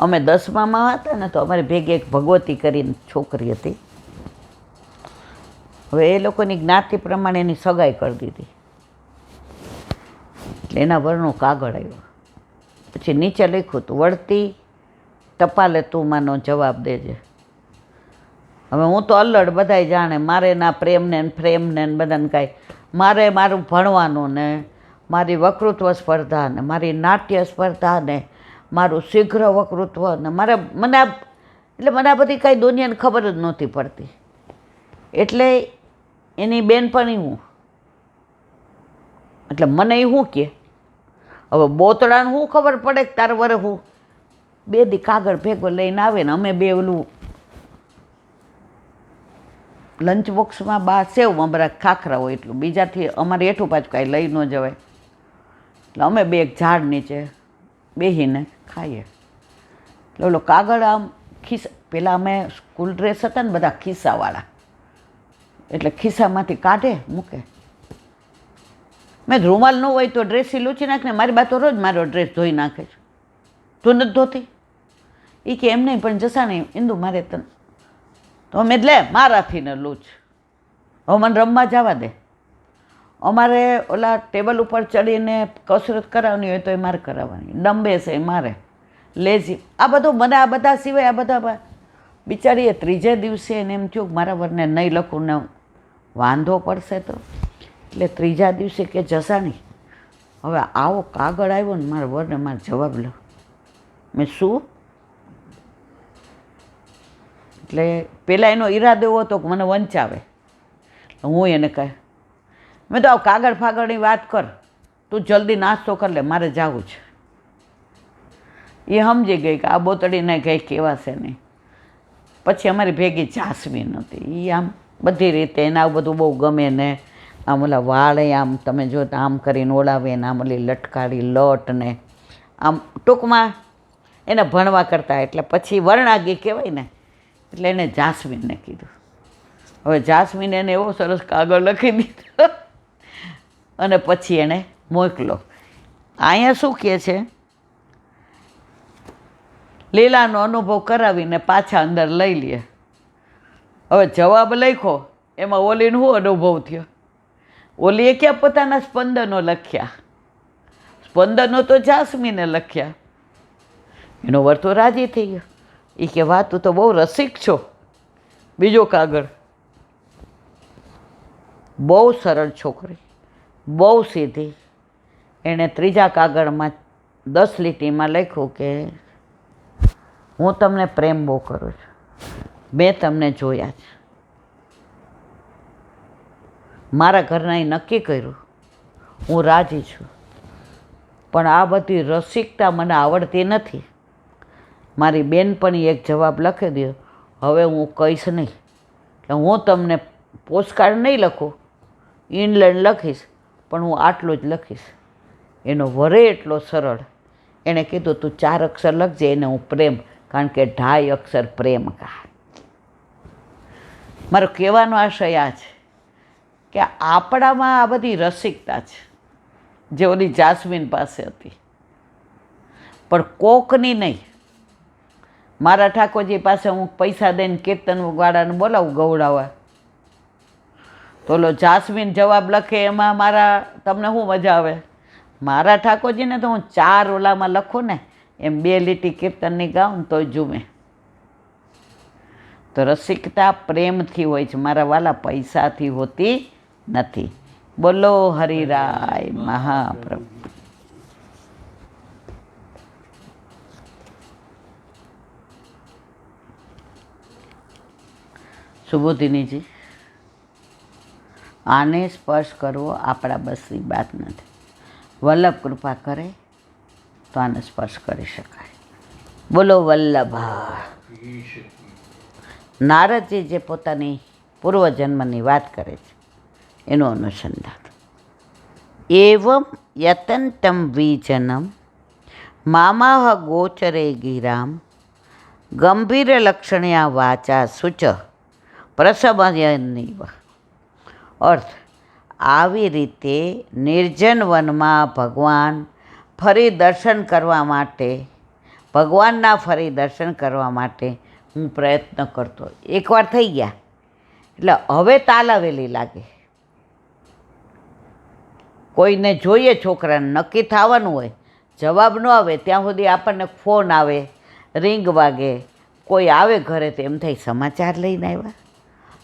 અમે 10મામાં હતા ને તો અમારી ભેગી એક ભગવતી કરીને છોકરી હતી. હવે એ લોકોની જ્ઞાતિ પ્રમાણે એની સગાઈ કરી દીધી. એટલે એના વરનો કાગળ આવ્યો. પછી નીચે લખ્યું હતું, વળતી ટપાલે તું માનો જવાબ દેજે. હવે હું તો અલ્લડ, બધાય જાણે મારે ના પ્રેમને ને ફ્રેમને ને બધાને કાંઈ, મારે મારું ભણવાનું ને મારી વકૃત્વ સ્પર્ધા ને મારી નાટ્ય સ્પર્ધા ને મારું શીઘ્ર વકૃત્વ ને મને આ બધી કાંઈ દુનિયાને ખબર જ નહોતી પડતી. એટલે એની બેનપણી હું, એટલે મને એ શું કહે, હવે બોતડાને શું ખબર પડે કે તાર વરે હું 2 દી કાગળ ભેગો લઈને આવે ને અમે 2 ઓલું લંચ બોક્સમાં બા સેવ મમરા ખાખરા હોય એટલું, બીજાથી અમારે એઠું પાછું કાંઈ લઈ ન જવાય. એટલે અમે 2 એક ઝાડ નીચે બેસીને ખાઈએ. એટલે ઓલો કાગળ આમ ખિસ્સા, પહેલાં અમે સ્કૂલ ડ્રેસ હતા ને બધા ખિસ્સાવાળા, એટલે ખિસ્સામાંથી કાઢે મૂકે. મેં રૂમાલ ન હોય તો ડ્રેસથી લૂછી નાખીને મારી બા તો રોજ મારો ડ્રેસ ધોઈ નાખે છે. તું નથી ધોતી? એ કે એમ નહીં, પણ જસા નહીં ઇન્દુ મારે તને તો અમે લે મારાથી ને લૂછ, હવે મને રમવા જવા દે. અમારે ઓલા ટેબલ ઉપર ચડીને કસરત કરાવવાની હોય તો એ મારે કરાવવાની, ડંબે છે મારે, લેઝી આ બધું મને આ બધા સિવાય આ બધા બિચારીએ 3જે દિવસે એને એમ થયું કે મારા વરને નહીં લખું ને વાંધો પડશે તો, એટલે 3જા દિવસે કે જસાણી હવે આવો કાગળ આવ્યો ને મારા વરને મારે જવાબ લો. મેં શું? એટલે પહેલાં એનો ઈરાદો એવો હતો કે મને વંચાવે. હું એને કહે, મેં તો આવ કાગળ ફાગળની વાત કર, તું જલ્દી નાસ્તો કર લે, મારે જવું છે. એ સમજી ગઈ કે આ બોતડીને કંઈ કહેવાશે નહીં. પછી અમારી ભેગી જાસ્મીન હતી, એ આમ બધી રીતે એને આવું બધું બહુ ગમે ને આમ ઓલા વાળે આમ તમે જો આમ કરીને ઓળાવે ને આમ ઓલી લટકાડી લટ ને આમ ટૂંકમાં એને ભણવા કરતા, એટલે પછી વર્ણાગી કહેવાય ને, એટલે એને જાસ્મીનને કીધું. હવે જાસ્મીન એને એવો સરસ કાગળ લખી દીધો અને પછી એણે મોકલો. અહીંયા શું કહે છે, લીલાનો અનુભવ કરાવીને પાછા અંદર લઈ લે. હવે જવાબ લખ્યો એમાં ઓલીને શું અનુભવ થયો? ઓલીએ ક્યાં પોતાના સ્પંદનો લખ્યા, સ્પંદનો તો જાસ્મીને લખ્યા. એનો વર તો રાજી થઈ ગયો. એ કે વાહ તું તો બહુ રસિક છો. બીજો કાગળ, બહુ સરળ છોકરી, બહુ સીધી. એણે 3જા કાગળમાં 10 લીટીમાં લખ્યું કે હું તમને પ્રેમ બહુ કરું છું, મેં તમને જોયા છે, મારા ઘરનાએ નક્કી કર્યું, હું રાજી છું, પણ આ બધી રસિકતા મને આવડતી નથી. મારી બેનપણી એક જવાબ લખી દો, હવે હું કહીશ નહીં. એટલે હું તમને પોસ્ટકાર્ડ નહીં લખું, ઇંગ્લેન્ડ લખીશ, પણ હું આટલું જ લખીશ. એનો વરે એટલો સરળ. એણે કીધું તું 4 અક્ષર લખજે, એને હું પ્રેમ, કારણ કે 2.5 અક્ષર પ્રેમ કા. મારો કહેવાનો આશય આ છે કે આપણામાં આ બધી રસિકતા છે જે ઓલી જાસ્મીન પાસે હતી, પણ કોકની નહીં. મારા ઠાકોરજી પાસે હું પૈસા દઈને કીર્તનવાળાને બોલાવું ગૌડાવા, તો ઓલો જાસ્મીન જવાબ લખે એમાં તમને શું મજા આવે? મારા ઠાકોરજીને તો હું 4 ઓલામાં લખું ને એમ 2 લીટી કીર્તનની ગાઉં તોય જુમે. તો રસિકતા પ્રેમથી હોય છે મારા વાલા, પૈસાથી હોતી નથી. બોલો હરિરાય મહાપ્રભુ. સુબોધિનીજી, આને સ્પર્શ કરવો આપણા બસની વાત નથી. વલ્લભ કૃપા કરે તો આને સ્પર્શ કરી શકાય. બોલો વલ્લભા. નારદજી જે પોતાની પૂર્વજન્મની વાત કરે છે એનું અનુસંધાન. એવમ યતંતમ વિજનમ મામાહ ગોચરે ગિરામ ગંભીર લક્ષણ્યા વાચા શુચ પ્રસમયનીવ. અર્થ, આવી રીતે નિર્જન વનમાં ભગવાન ફરી દર્શન કરવા માટે ભગવાનના ફરી દર્શન કરવા માટે હું પ્રયત્ન કરતો. એકવાર થઈ ગયા એટલે હવે તાલાવેલી લાગે. કોઈને જોઈએ, છોકરાને નક્કી થવાનું હોય, જવાબ ન આવે ત્યાં સુધી આપણને ફોન આવે, રિંગ વાગે, કોઈ આવે ઘરે તો એમ થાય સમાચાર લઈને આવ્યા.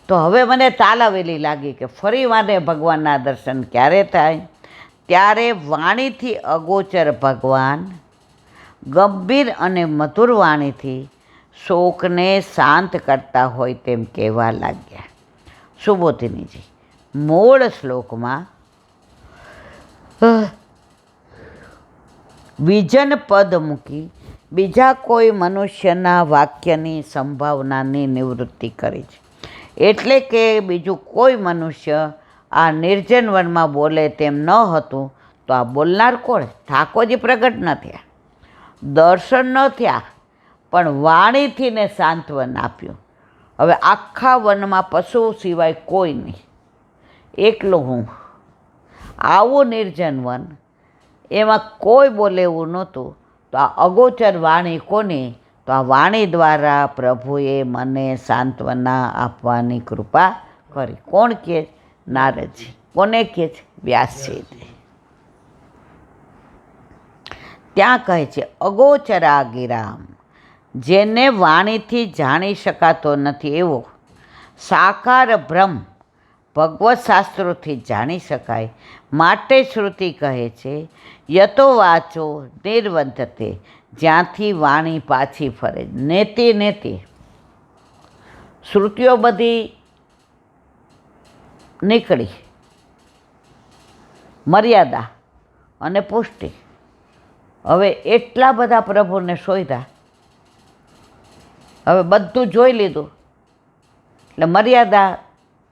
તો હવે મને તાલાવેલી લાગી કે ફરી મારે ભગવાનના દર્શન ક્યારે થાય. ત્યારે વાણીથી અગોચર ભગવાન ગંભીર અને મધુર વાણીથી શોકને શાંત કરતા હોય તેમ કહેવા લાગ્યા. સુબોધિનીજી મૂળ શ્લોકમાં વિજન પદ મૂકી બીજા કોઈ મનુષ્યના વાક્યની સંભાવનાની નિવૃત્તિ કરી છે. એટલે કે બીજું કોઈ મનુષ્ય આ નિર્જન વનમાં બોલે તેમ ન હતું તો આ બોલનાર કોણ? ઠાકોરજી પ્રગટ ન થયા, દર્શન ન થયા, પણ વાણીથી ને સાંત્વન આપ્યું. હવે આખા વનમાં પશુ સિવાય કોઈ નહીં, એકલો હું. આવું નિર્જન વન, એમાં કોઈ બોલે એવું નહોતું. તો આ અગોચર વાણી કોની? તો આ વાણી દ્વારા પ્રભુએ મને સાંત્વના આપવાની કૃપા કરી. કોણ કહે? નારદજી. કોને કહે છે? વ્યાસજી. ત્યાં કહે છે અગોચરા ગિરામ, જેને વાણીથી જાણી શકાતો નથી એવો સાકાર બ્રહ્મ ભગવત શાસ્ત્રોથી જાણી શકાય. માટે શ્રુતિ કહે છે યતો વાચો નિર્વંતતે, જ્યાંથી વાણી પાછી ફરે. નેતિ નેતિ શ્રુતિઓ બધી નીકળી, મર્યાદા અને પુષ્ટિ. હવે એટલા બધા પ્રભુને શોધ્યા, હવે બધું જોઈ લીધું એટલે મર્યાદા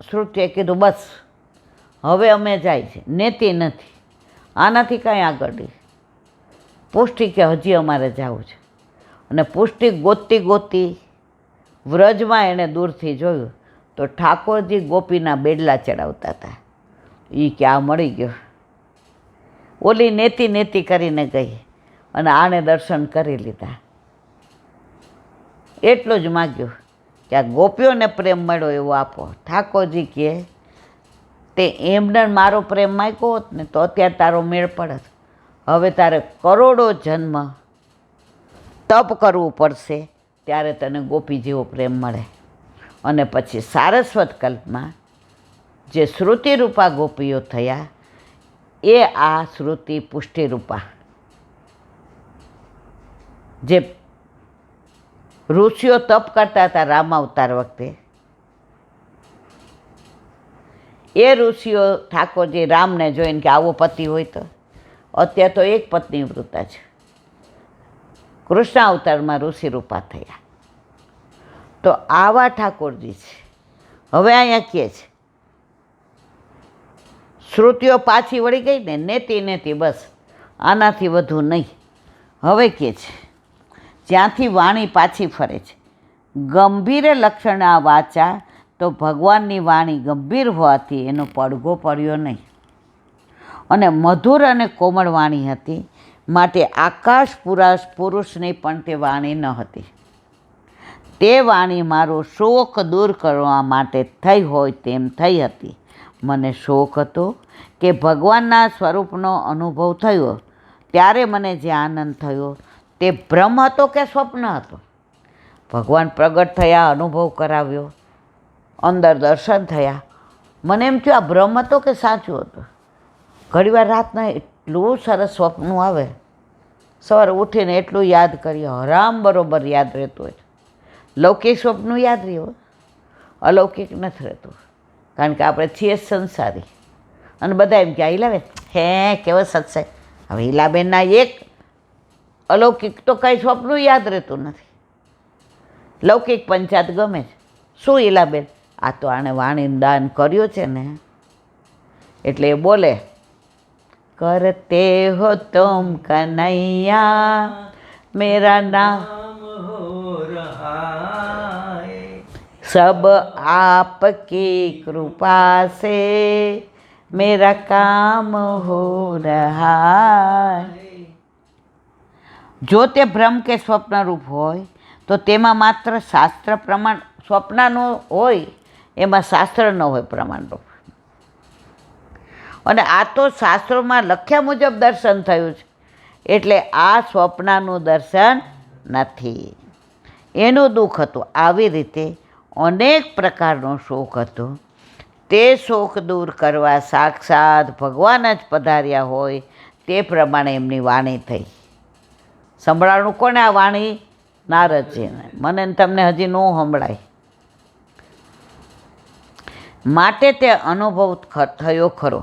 શ્રુતિએ કીધું બસ હવે અમે જાય છે. નેતિ નથી, આનાથી કાંઈ આગળ નહીં. પુષ્ટિ કે હજી અમારે જવું છે. અને પુષ્ટિ ગોતતી ગોતતી વ્રજમાં એણે દૂરથી જોયું તો ઠાકોરજી ગોપીના બેડલા ચડાવતા હતા. એ ક્યાં મળી ગયો. ઓલી નેતિ નેતિ કરીને ગઈ અને આણે દર્શન કરી લીધા. એટલું જ માગ્યું કે આ ગોપીઓને પ્રેમ મળ્યો એવો આપો. ઠાકોરજી કહે તે એમને મારો પ્રેમ માગ્યો હોત ને તો અત્યારે તારો મેળ પડત. હવે તારે કરોડો જન્મ તપ કરવું પડશે ત્યારે તને ગોપી જેવો પ્રેમ મળે. અને પછી સારસ્વત કલ્પમાં જે શ્રુતિરૂપા ગોપીઓ થયા એ આ શ્રુતિ પુષ્ટિરૂપા, જે ઋષિઓ તપ કરતા હતા રામ અવતાર વખતે, એ ઋષિઓ ઠાકોરજી રામને જોઈને કે આવો પતિ હોય તો. અત્યારે તો એક પત્ની વૃત્તા છે. કૃષ્ણ અવતારમાં ઋષિ રૂપા થયા. તો આવા ઠાકોરજી છે. હવે અહીંયા કહે છે શ્રુતિઓ પાછી વળી ગઈ ને, નેતિ નેતિ બસ, આનાથી વધુ નહીં. હવે કહે છે જ્યાંથી વાણી પાછી ફરે છે. ગંભીર લક્ષણા વાચા, તો ભગવાનની વાણી ગંભીર હોવાથી એનો પડઘો પડ્યો નહીં. અને મધુર અને કોમળ વાણી હતી, માટે આકાશ પુરુષની પણ તે વાણી ન હતી. તે વાણી મારો શોક દૂર કરવા માટે થઈ હોય તેમ થઈ હતી. મને શોક હતો કે ભગવાનના સ્વરૂપનો અનુભવ થયો ત્યારે મને જે આનંદ થયો તે ભ્રમ હતો કે સ્વપ્ન હતો. ભગવાન પ્રગટ થયા, અનુભવ કરાવ્યો, અંદર દર્શન થયા. મને એમ થયું આ ભ્રમ હતો કે સાચું હતું. ઘણીવાર રાતના એટલું સરસ સ્વપ્ન આવે, સવારે ઉઠીને એટલું યાદ કરીએ, હરામ બરોબર યાદ રહેતું હોય. લૌકિક સ્વપ્ન યાદ રહ્યું, અલૌકિક નથી રહેતું. કારણ કે આપણે છીએ સંસારી. અને બધા એમ કે હિલાબેન હે કેવો સત્સંગ. હવે હિલાબેનના એક અલૌકિક તો કાંઈ સ્વપ્ન યાદ રહેતું નથી. લૌકિક પંચાયત ગમે છે. શું હિલાબેન? આ તો આણે વાણીનું દાન કર્યું છે ને એટલે એ બોલે કરતે હો તુમ કનૈયા મેરા નામ सब आपकी कृपा से मेरा काम हो रहा है. જો તે ભ્રમ કે સ્વપ્નરૂપ હોય તો તેમાં માત્ર શાસ્ત્ર પ્રમાણ સ્વપ્નનું હોય, એમાં શાસ્ત્ર ન હોય પ્રમાણરૂપ. અને આ તો શાસ્ત્રોમાં લખ્યા મુજબ દર્શન થયું છે, એટલે આ સ્વપ્નનું દર્શન નથી. એનું દુઃખ હતું. આવી રીતે અનેક પ્રકારનો શોક હતો. તે શોક દૂર કરવા સાક્ષાત ભગવાન જ પધાર્યા હોય તે પ્રમાણે એમની વાણી થઈ. સંભળાણું કોને આ વાણી? નારદજીને. મને ને તમને હજી ન સંભળાય. માટે તે અનુભવ થયો ખરો.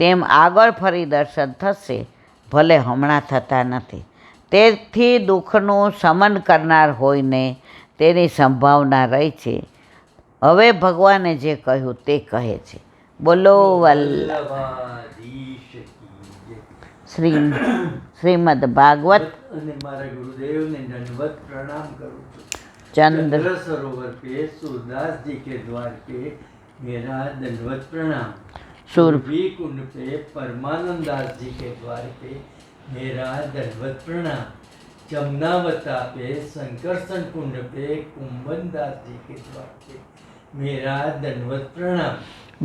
તેમ આગળ ફરી દર્શન થશે, ભલે હમણાં થતા નથી. તેથી દુઃખનું શમન કરનાર હોઈને તેની સંભાવના રહી છે. હવે ભગવાને જે કહ્યું તે કહે છે. બોલો વલ્લભાધીશ કી જય. શ્રીમદ ભાગવત અને મારા ગુરુદેવને દંડવત प्रणाम करूँ चंद्र चंद्र सरोवर पे सूरदास जी के द्वार पे मेरा दंडवत प्रणाम. सुर सुरभि कुंड पे परमानंद दास जी के द्वार पे मेरा दंडवत प्रणाम. जमुनावता पे संकर्षण कुंड पे कुंभन दास जी के द्वार पे मेरा दंडवत प्रणाम.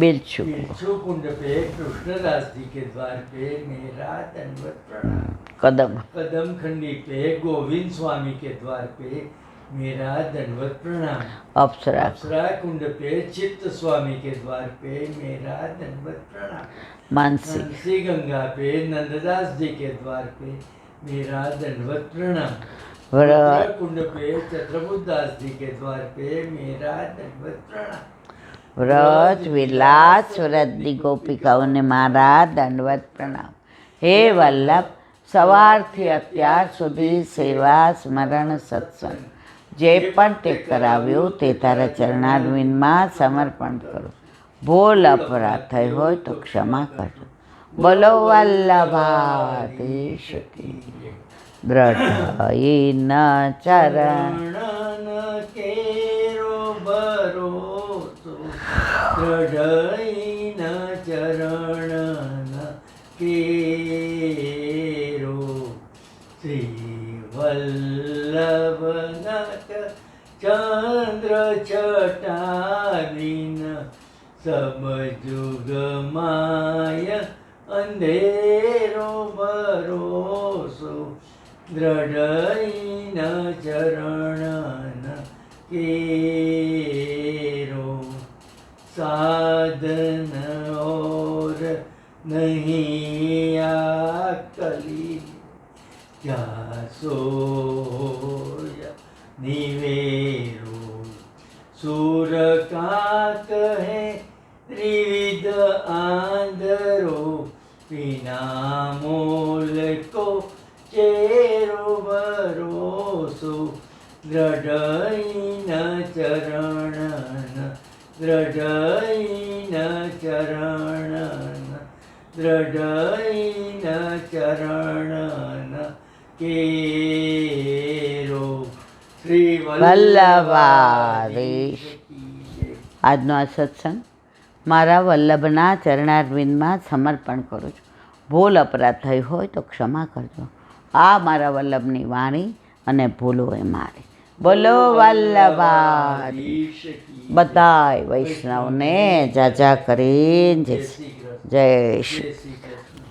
बिच्छू बिच्छू कुंड पे कृष्णदास जी के द्वार पे मेरा दंडवत प्रणाम. कदम कदम खंडी पे गोविंद स्वामी के द्वार पे मेरा दंडवत प्रणाम. अप्सरा अप्सरा कुंड पे चित्त स्वामी के द्वार पे मेरा दंडवत प्रणाम. मानसी मानसी गंगा पे नंददास जी के द्वार पे मेरा दंडवत प्रणाम. व्रत कुंड पे छत्रबुद्ध दास जी के द्वार पे मेरा दंडवत प्रणाम. વ્રત વિલાસ વ્રતની ગોપિકાઓને મારા દંડવત પ્રણામ. હે વલ્લભ, સવારથી અત્યાર સુધી સેવા સ્મરણ સત્સંગ જે પણ તે કરાવ્યું તે તારા ચરણારવિંદમાં સમર્પણ કરું. ભૂલ અપરાધ થઈ હોય તો ક્ષમા કરજો. બોલો વલ્લભાધીશ કી જય. દ્રઢ ચરણ ચરણ કેરો ભરોસો દ્રઢઈન ચરણ કેરો. શ્રી વલ્લભનાથ ચંદ્ર છટાવીન સબ જુગ માય અંધેરો ભરોસો દ્રઢઈન ચરણ કેરો. साधन और नहीं आकली क्या सोया निवेरो. सूरकांत है त्रिविध आंधरो बिना मोल को चेरो भरोसो દ્રઢઈન ચરણ દ્રઢઈન ચરણ દ્રઢઈન ચરણ કેરો. શ્રી વલ્લભાધીશ. આજનો આ સત્સંગ મારા વલ્લભના ચરણારવિંદમાં સમર્પણ કરું છું. ભૂલ અપરાધ થઈ હોય તો ક્ષમા કરજો. આ મારા વલ્લભની વાણી અને ભૂલો એ મારી. બોલો વલ્લભાધીશ. બધાય વૈષ્ણવને જાજા કરીને જય શ્રી કૃષ્ણ.